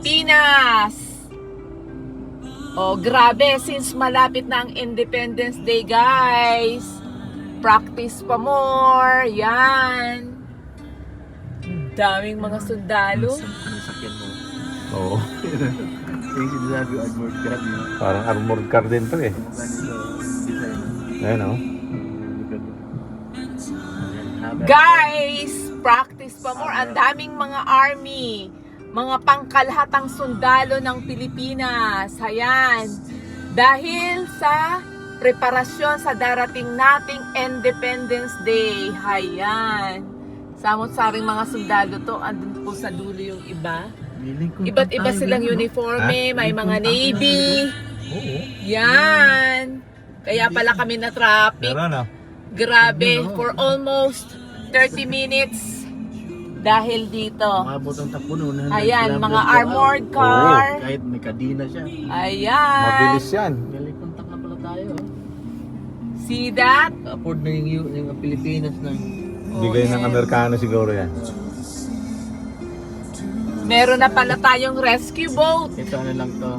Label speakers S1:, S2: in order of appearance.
S1: Pinas. Oh, grabe, since malapit na ang Independence Day, guys. Practice pa more. Yan. Daming mga sundalo.
S2: Sakyan mo.
S3: Oo.
S2: Yung sinasabi yung armored car mo.
S3: Parang armored car din to eh.
S2: Mukha nito, design.
S3: Ayun oh.
S1: Guys, practice pa more. Ang daming mga army, mga pangkalahatang sundalo ng Pilipinas. Ayan. Dahil sa preparasyon sa darating nating Independence Day. Ayan. Samot-saring mga sundalo to. Andun po sa dulo yung iba. Iba't iba silang uniforme. May mga Navy.
S3: Oo.
S1: Yan. Kaya pala kami na traffic.
S3: Meron ah.
S1: Grabe, for almost 30 minutes dahil dito.
S2: Umabot ang takbo noon.
S1: Ayan, mga armored car.
S2: Kahit may kadina siya.
S1: Ayan.
S3: Mabilis yan.
S2: May contact na pala tayo.
S1: See that?
S2: Afford na yung Pilipinas ng...
S3: Bigay ng Amerikano siguro yan.
S1: Meron na pala tayong rescue boat.
S2: Ito ano lang to.